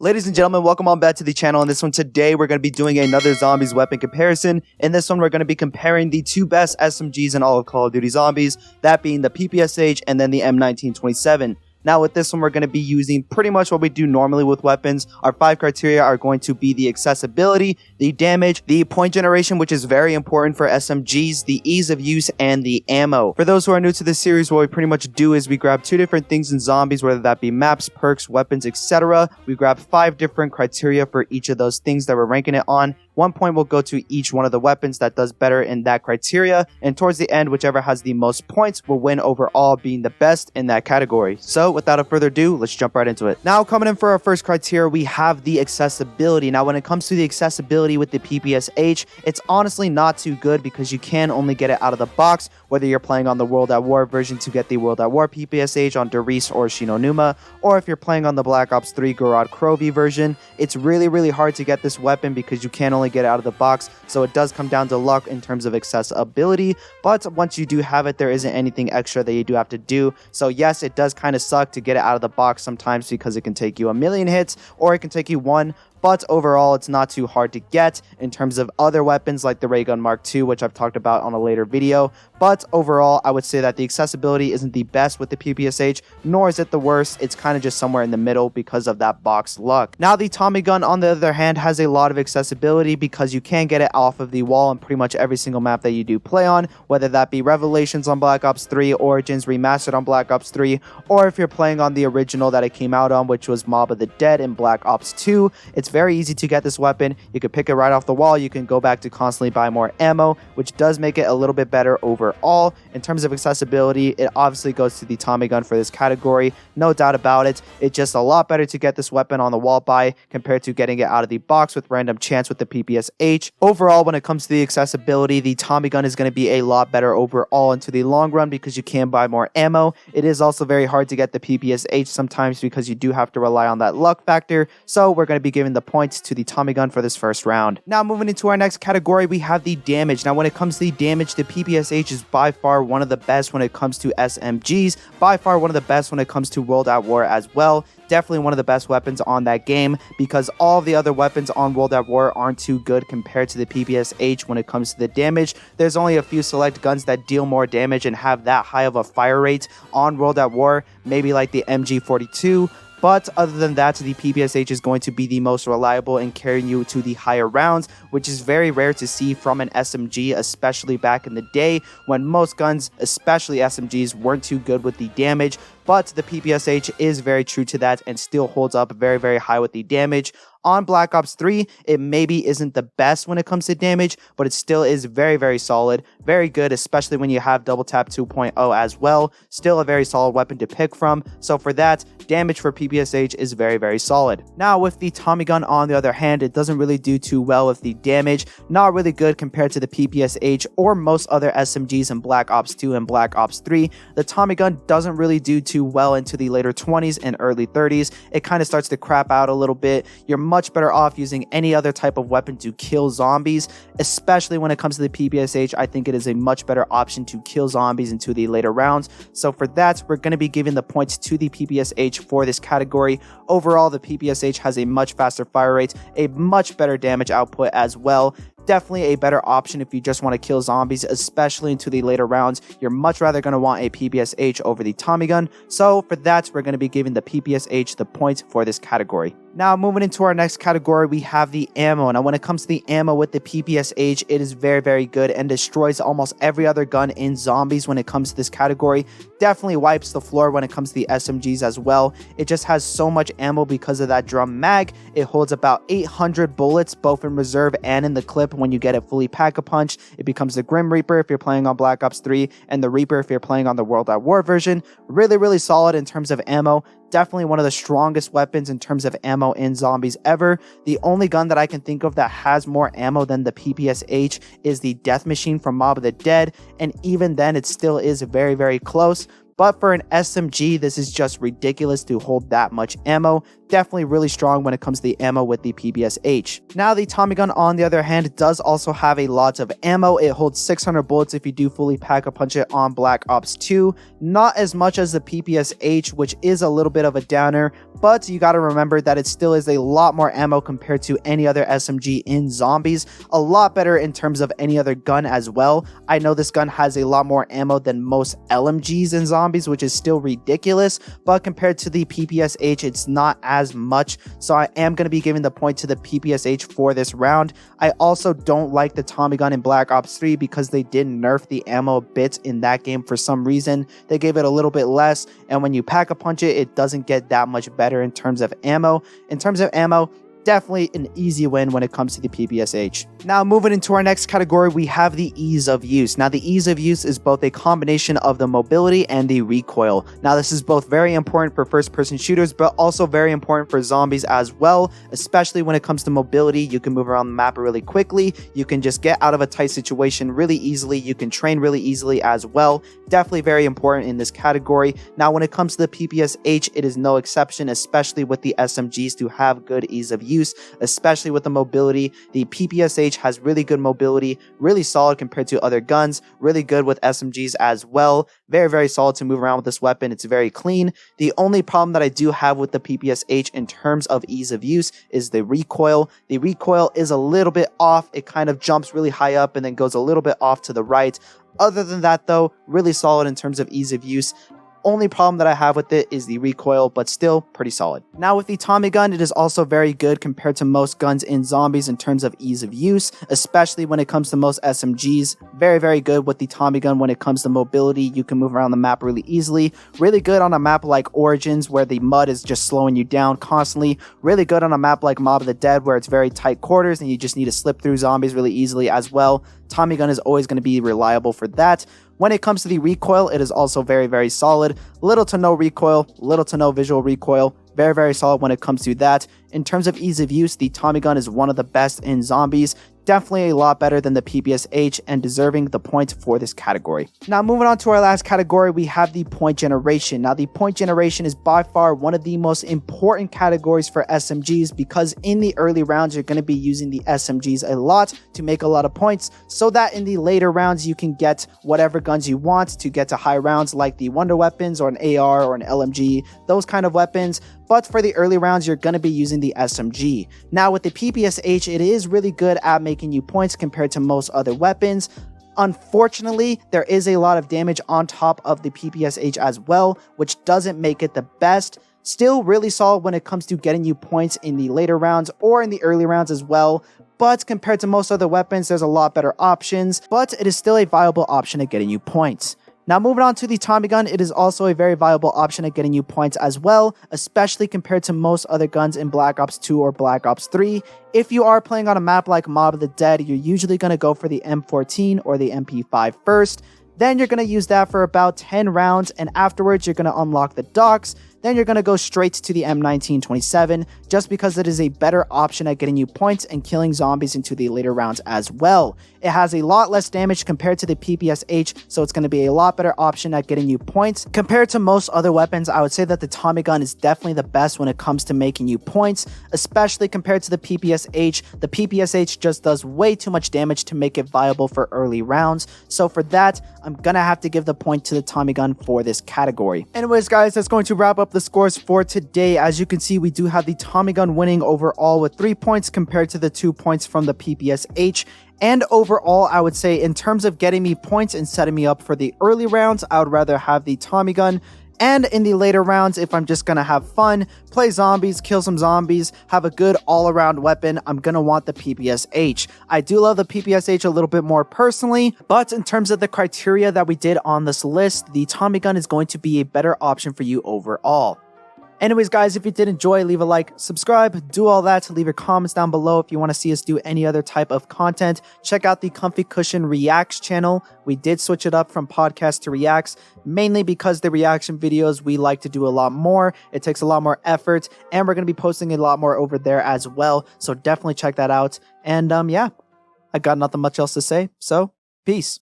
Ladies and gentlemen, welcome on back to the channel. In this one today, we're going to be doing another zombies weapon comparison. In this one, we're going to be comparing the two best SMGs in all of Call of Duty Zombies, that being the Ppsh and then the M1927. Now with this one, we're going to be using pretty much what we do normally with weapons. Our 5 criteria are going to be the accessibility, the damage, the point generation, which is very important for SMGs, the ease of use, and the ammo. For those who are new to this series, what we pretty much do is we grab 2 different things in zombies, whether that be maps, perks, weapons, etc. We grab 5 different criteria for each of those things that we're ranking it on. 1 point will go to each one of the weapons that does better in that criteria, and towards the end, whichever has the most points will win overall, being the best in that category. So without further ado, let's jump right into it. Now coming in for our first criteria, we have the accessibility. Now when it comes to the accessibility with the Ppsh, it's honestly not too good because you can only get it out of the box, whether you're playing on the World at War version to get the World at War Ppsh on Darius or Shinonuma, or if you're playing on the Black Ops 3 Gorod Krovi version. It's really hard to get this weapon because you can only get it out of the box, so it does come down to luck in terms of accessibility. But once you do have it, there isn't anything extra that you do have to do. So yes, it does kind of suck to get it out of the box sometimes because it can take you a million hits or it can take you one. But overall, it's not too hard to get in terms of other weapons like the Ray Gun Mark II, which I've talked about on a later video. But overall, I would say that the accessibility isn't the best with the Ppsh, nor is it the worst. It's kind of just somewhere in the middle because of that box luck. Now, the Tommy gun, on the other hand, has a lot of accessibility because you can get it off of the wall on pretty much every single map that you do play on, whether that be Revelations on Black Ops 3, Origins Remastered on Black Ops 3, or if you're playing on the original that it came out on, which was Mob of the Dead in Black Ops 2. It's very easy to get this weapon. You can pick it right off the wall. You can go back to constantly buy more ammo, which does make it a little bit better overall. In terms of accessibility, it obviously goes to the Tommy gun for this category, no doubt about it. It's just a lot better to get this weapon on the wall buy compared to getting it out of the box with random chance with the Ppsh. Overall, when it comes to the accessibility, the Tommy gun is going to be a lot better overall into the long run because you can buy more ammo. It is also very hard to get the Ppsh sometimes because you do have to rely on that luck factor, so we're going to be giving the points to the Tommy gun for this first round. Now moving into our next category, we have the damage. Now when it comes to the damage, the Ppsh is by far one of the best when it comes to SMGs, by far one of the best when it comes to World at War as well. Definitely one of the best weapons on that game because all the other weapons on World at War aren't too good compared to the Ppsh when it comes to the damage. There's only a few select guns that deal more damage and have that high of a fire rate on World at War, maybe like the MG42. But other than that, the Ppsh is going to be the most reliable in carrying you to the higher rounds, which is very rare to see from an SMG, especially back in the day when most guns, especially SMGs, weren't too good with the damage. But the Ppsh is very true to that and still holds up very high with the damage. On Black Ops 3, it maybe isn't the best when it comes to damage, but it still is very solid, very good, especially when you have Double Tap 2.0 as well. Still a very solid weapon to pick from. So for that, damage for Ppsh is very solid. Now with the Tommy gun, on the other hand, it doesn't really do too well with the damage. Not really good compared to the Ppsh or most other SMGs in Black Ops 2 and Black Ops 3. The Tommy gun doesn't really do too well into the later 20s and early 30s. It kind of starts to crap out a little bit. You're much better off using any other type of weapon to kill zombies, especially when it comes to the Ppsh. I think it is a much better option to kill zombies into the later rounds. So for that, we're going to be giving the points to the Ppsh for this category. Overall, the Ppsh has a much faster fire rate, a much better damage output as well. Definitely a better option if you just want to kill zombies, especially into the later rounds. You're much rather going to want a Ppsh over the Tommy gun. So for that, we're going to be giving the Ppsh the points for this category. Now moving into our next category, we have the ammo. Now when it comes to the ammo with the Ppsh, it is very good and destroys almost every other gun in zombies when it comes to this category. Definitely wipes the floor when it comes to the SMGs as well. It just has so much ammo because of that drum mag. It holds about 800 bullets both in reserve and in the clip. When you get it fully pack-a-punch, it becomes the Grim Reaper if you're playing on Black Ops 3 and the Reaper if you're playing on the World at War version. Really solid in terms of ammo. Definitely one of the strongest weapons in terms of ammo in zombies ever. The only gun that I can think of that has more ammo than the Ppsh is the Death Machine from Mob of the Dead, and even then it still is very close. but for an SMG, this is just ridiculous to hold that much ammo. Definitely really strong when it comes to the ammo with the PPSH. Now the Tommy gun on the other hand does also have a lot of ammo. It holds 600 bullets if you do fully pack a punch it on Black Ops 2. Not as much as the PPSH, which is a little bit of a downer, but you got to remember that it still is a lot more ammo compared to any other SMG in zombies. A lot better in terms of any other gun as well. I know this gun has a lot more ammo than most LMGs in zombies, which is still ridiculous, but compared to the PPSH, it's not as much, so I am going to be giving the point to the PPSH for this round. I also don't like the Tommy gun in Black Ops 3 because they did nerf the ammo a bit in that game for some reason. They gave it a little bit less, and when you pack a punch it, it doesn't get that much better in terms of ammo. Definitely an easy win when it comes to the PPSH. Now moving into our next category, we have the ease of use. Now the ease of use is both a combination of the mobility and the recoil. Now this is both very important for first-person shooters, but also very important for zombies as well, especially when it comes to mobility. You can move around the map really quickly. You can just get out of a tight situation really easily. You can train really easily as well. Definitely very important in this category. Now when it comes to the PPSH, it is no exception, especially with the SMGs to have good ease of use, especially with the mobility. The PPSH has really good mobility, really solid compared to other guns, really good with SMGs as well. Very, very solid to move around with this weapon. It's very clean. The only problem that I do have with the PPSH in terms of ease of use is the recoil. The recoil is a little bit off. It kind of jumps really high up and then goes a little bit off to the right. Other than that though, really solid in terms of ease of use. Only problem that I have with it is the recoil, but still pretty solid. Now with the Tommy gun, it is also very good compared to most guns in zombies in terms of ease of use, especially when it comes to most SMGs. Very, very good with the Tommy gun when it comes to mobility. You can move around the map really easily. Really good on a map like Origins where the mud is just slowing you down constantly. Really good on a map like Mob of the Dead where it's very tight quarters and you just need to slip through zombies really easily as well. Tommy gun is always going to be reliable for that. When it comes to the recoil, it is also very, very solid. Little to no recoil, little to no visual recoil. Very, very solid when it comes to that. In terms of ease of use, the Tommy gun is one of the best in zombies. Definitely a lot better than the PPSH and deserving the point for this category. Now moving on to our last category, we have the point generation. Now the point generation is by far one of the most important categories for SMGs because in the early rounds you're going to be using the SMGs a lot to make a lot of points so that in the later rounds you can get whatever guns you want to get to high rounds like the wonder weapons or an AR or an LMG, those kind of weapons. But for the early rounds, you're going to be using the SMG. Now with the PPSH, it is really good at making you points compared to most other weapons. Unfortunately, there is a lot of damage on top of the PPSH as well, which doesn't make it the best. Still really solid when it comes to getting you points in the later rounds or in the early rounds as well. But compared to most other weapons, there's a lot better options, but it is still a viable option at getting you points. Now moving on to the Tommy gun, it is also a very viable option at getting you points as well, especially compared to most other guns in Black Ops 2 or Black Ops 3. If you are playing on a map like Mob of the Dead, you're usually going to go for the M14 or the MP5 first. Then you're going to use that for about 10 rounds, and afterwards you're going to unlock the docks. Then you're going to go straight to the M1927 just because it is a better option at getting you points and killing zombies into the later rounds as well. It has a lot less damage compared to the PPSH, so it's going to be a lot better option at getting you points. Compared to most other weapons, I would say that the Tommy gun is definitely the best when it comes to making you points, especially compared to the PPSH. The PPSH just does way too much damage to make it viable for early rounds. So for that, I'm going to have to give the point to the Tommy gun for this category. Anyways, guys, that's going to wrap up the scores for today. As you can see, we do have the Tommy gun winning overall with 3 points compared to the 2 points from the PPSH. And overall, I would say in terms of getting me points and setting me up for the early rounds, I would rather have the Tommy gun. And in the later rounds, if I'm just going to have fun, play zombies, kill some zombies, have a good all-around weapon, I'm going to want the PPSH. I do love the PPSH a little bit more personally, but in terms of the criteria that we did on this list, the Tommy gun is going to be a better option for you overall. Anyways, guys, if you did enjoy, leave a like, subscribe, do all that. Leave your comments down below if you want to see us do any other type of content. Check out the Comfy Cushion Reacts channel. We did switch it up from podcast to reacts, mainly because the reaction videos we like to do a lot more. It takes a lot more effort, and we're going to be posting a lot more over there as well. So definitely check that out. And yeah, I got nothing much else to say. So peace.